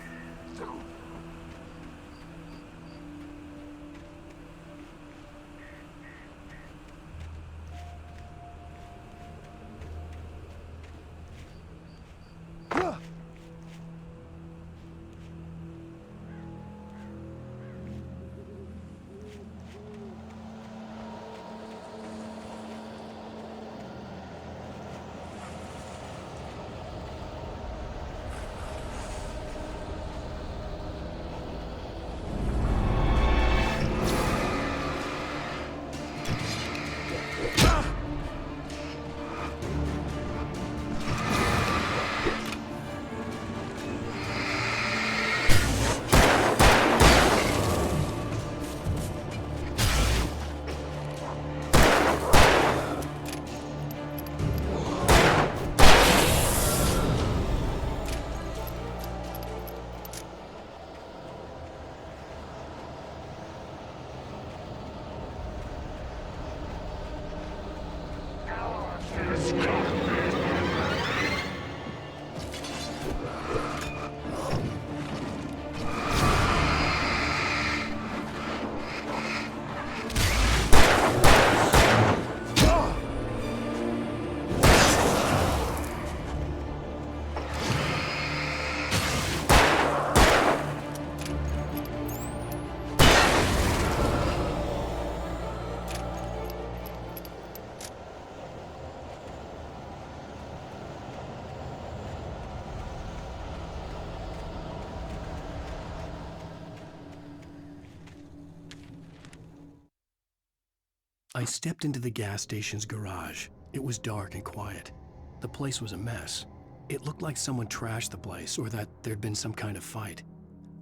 I stepped into the gas station's garage. It was dark and quiet. The place was a mess. It looked like someone trashed the place or that there'd been some kind of fight.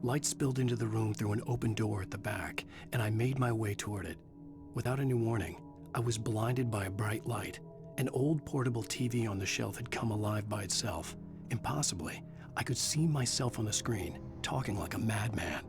Light spilled into the room through an open door at the back, and I made my way toward it. Without any warning, I was blinded by a bright light. An old portable TV on the shelf had come alive by itself. Impossibly, I could see myself on the screen, talking like a madman.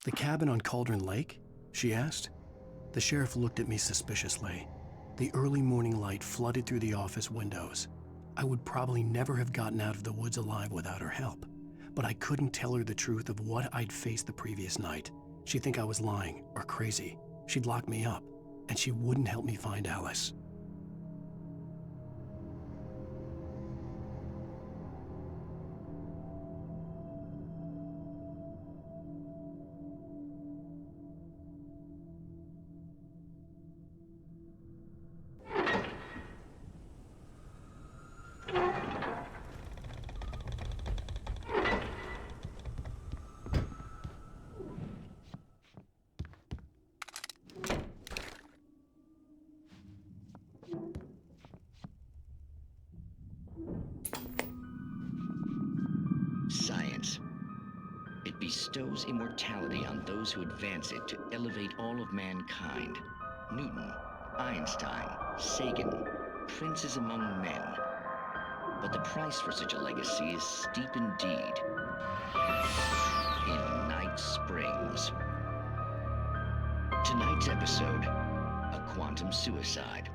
"The cabin on Cauldron Lake?" she asked. The sheriff looked at me suspiciously. The early morning light flooded through the office windows. I would probably never have gotten out of the woods alive without her help, but I couldn't tell her the truth of what I'd faced the previous night. She'd think I was lying or crazy. She'd lock me up, and she wouldn't help me find Alice. bestows immortality on those who advance it to elevate all of mankind. Newton, Einstein, Sagan, princes among men. But the price for such a legacy is steep indeed. In Night Springs. Tonight's episode, a quantum suicide.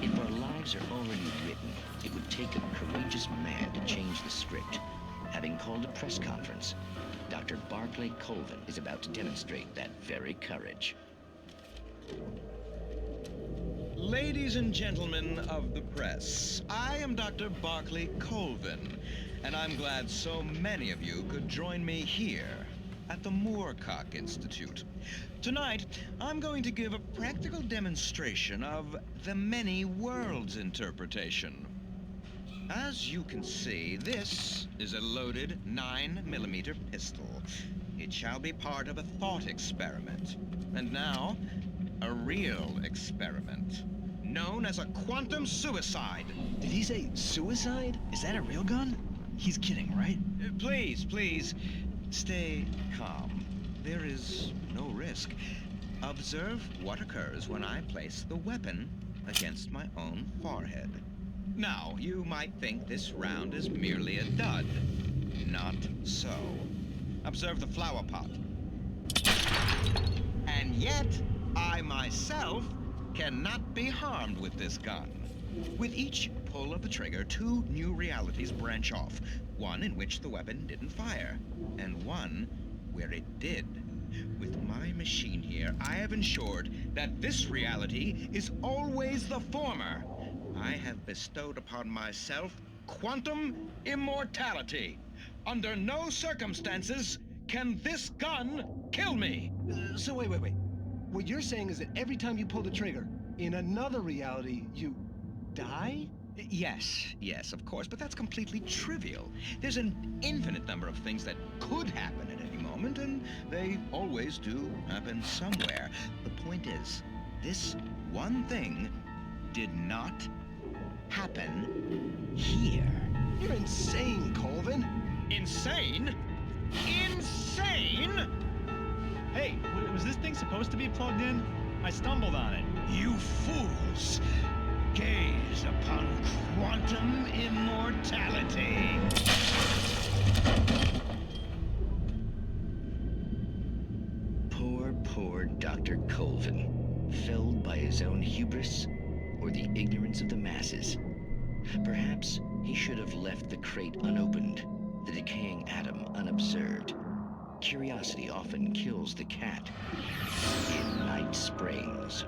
If our lives are already written, it would take a courageous man to change the script. Having called a press conference, Dr. Barclay Colvin is about to demonstrate that very courage. Ladies and gentlemen of the press, I am Dr. Barclay Colvin, and I'm glad so many of you could join me here at the Moorcock Institute. Tonight, I'm going to give a practical demonstration of the many worlds interpretation. As you can see, this is a loaded 9mm pistol. It shall be part of a thought experiment. And now, a real experiment, known as a quantum suicide. Did he say suicide? Is that a real gun? He's kidding, right? Please, stay calm. There is no risk. Observe what occurs when I place the weapon against my own forehead. Now, you might think this round is merely a dud. Not so. Observe the flower pot. And yet, I myself cannot be harmed with this gun. With each pull of the trigger, two new realities branch off. One in which the weapon didn't fire, and one where it did. With my machine here, I have ensured that this reality is always the former. I have bestowed upon myself quantum immortality. Under no circumstances can this gun kill me. So wait. What you're saying is that every time you pull the trigger, in another reality, you die? Yes, of course, but that's completely trivial. There's an infinite number of things that could happen at any moment, and they always do happen somewhere. The point is, this one thing did not happen here. You're insane, Colvin. Insane? Insane? Hey, was this thing supposed to be plugged in? I stumbled on it. You fools! Gaze upon quantum immortality. Poor Dr. Colvin, felled by his own hubris or the ignorance of the masses. Perhaps he should have left the crate unopened, the decaying atom unobserved. Curiosity often kills the cat. In Night Springs.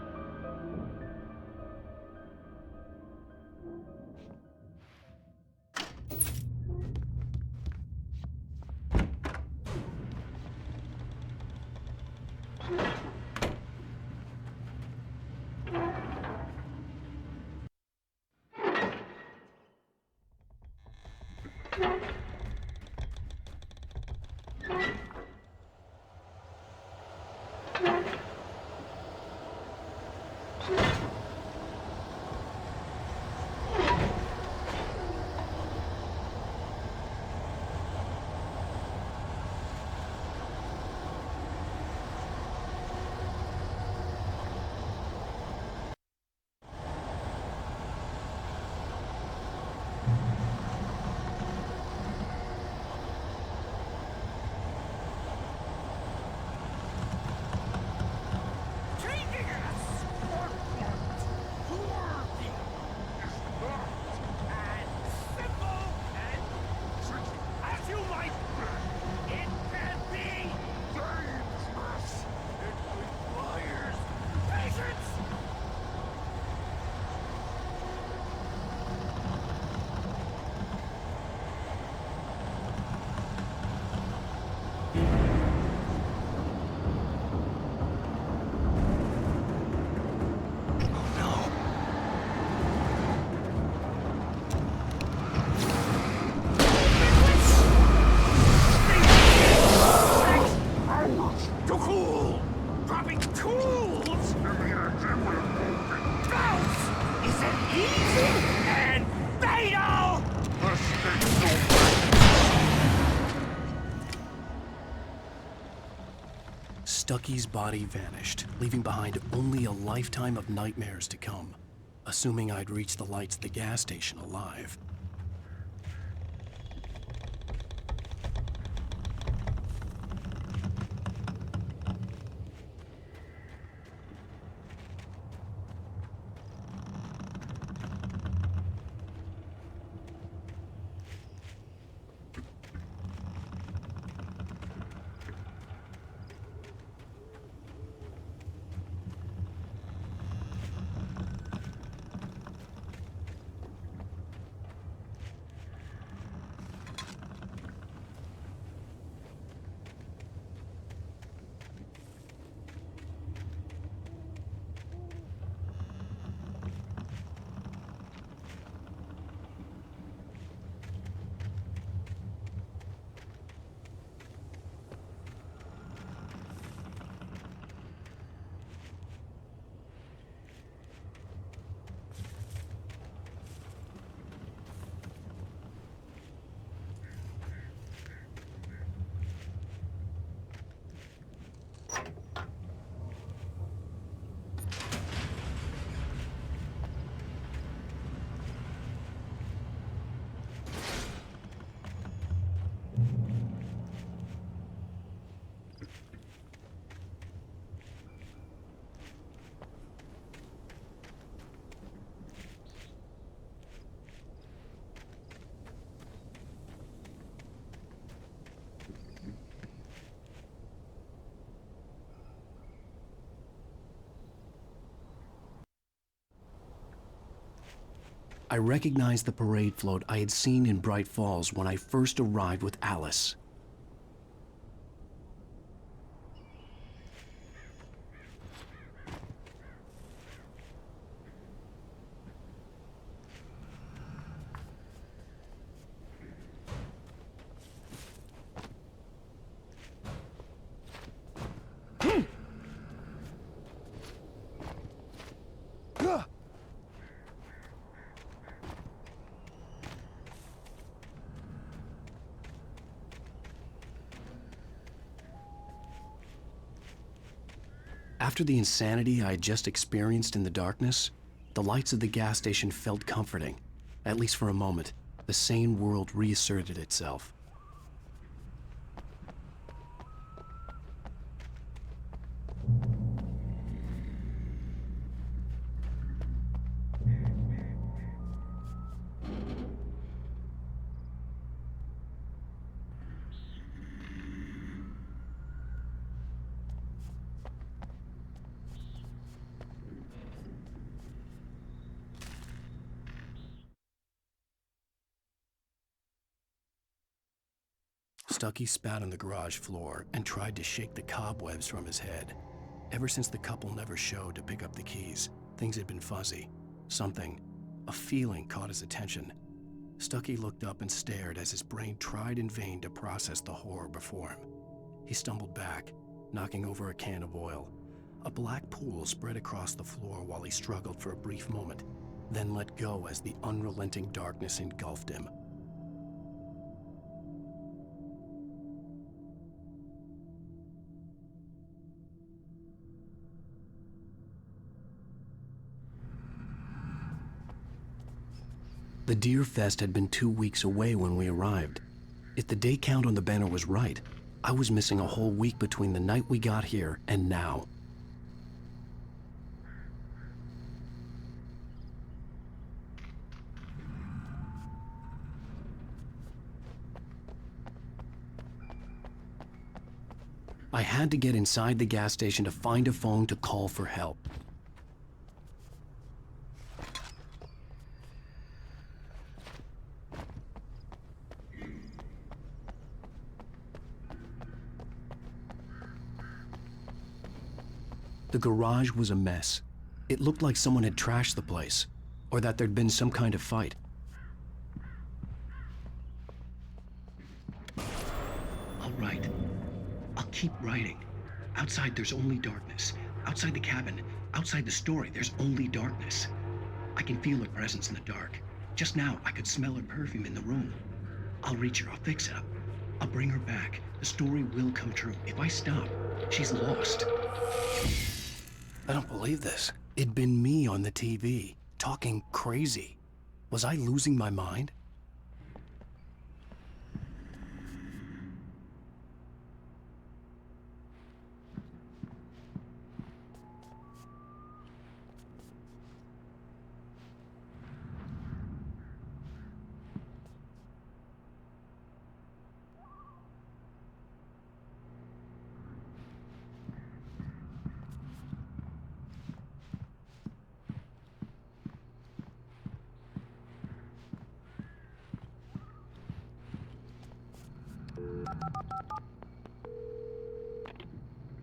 Stucky's body vanished, leaving behind only a lifetime of nightmares to come, assuming I'd reached the lights of the gas station alive. I recognized the parade float I had seen in Bright Falls when I first arrived with Alice. After the insanity I had just experienced in the darkness, the lights of the gas station felt comforting. At least for a moment, the sane world reasserted itself. Stucky spat on the garage floor and tried to shake the cobwebs from his head. Ever since the couple never showed to pick up the keys, things had been fuzzy. Something, a feeling caught his attention. Stucky looked up and stared as his brain tried in vain to process the horror before him. He stumbled back, knocking over a can of oil. A black pool spread across the floor while he struggled for a brief moment, then let go as the unrelenting darkness engulfed him. The Deer Fest had been 2 weeks away when we arrived. If the day count on the banner was right, I was missing a whole week between the night we got here and now. I had to get inside the gas station to find a phone to call for help. The garage was a mess. It looked like someone had trashed the place, or that there'd been some kind of fight. I'll write. I'll keep writing. Outside, there's only darkness. Outside the cabin, outside the story, there's only darkness. I can feel her presence in the dark. Just now, I could smell her perfume in the room. I'll reach her. I'll fix it up. I'll bring her back. The story will come true. If I stop, she's lost. I don't believe this. It'd been me on the TV, talking crazy. Was I losing my mind?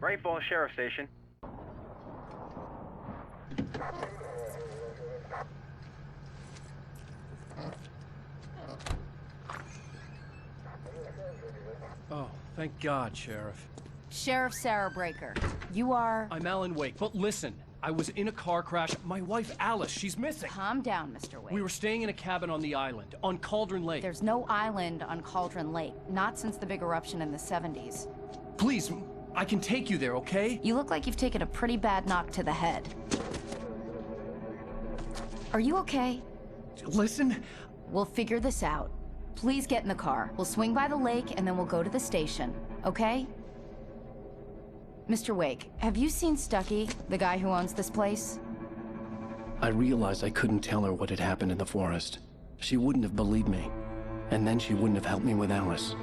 Great Falls Sheriff Station. Oh, thank God, Sheriff. Sheriff Sarah Breaker, you are... I'm Alan Wake, but listen. I was in a car crash. My wife, Alice, she's missing. Calm down, Mr. Wake. We were staying in a cabin on the island, on Cauldron Lake. There's no island on Cauldron Lake, not since the big eruption in the 70s. Please, I can take you there, okay? You look like you've taken a pretty bad knock to the head. Are you okay? Listen. We'll figure this out. Please get in the car. We'll swing by the lake and then we'll go to the station, okay? Mr. Wake, have you seen Stucky, the guy who owns this place? I realized I couldn't tell her what had happened in the forest. She wouldn't have believed me. And then she wouldn't have helped me with Alice.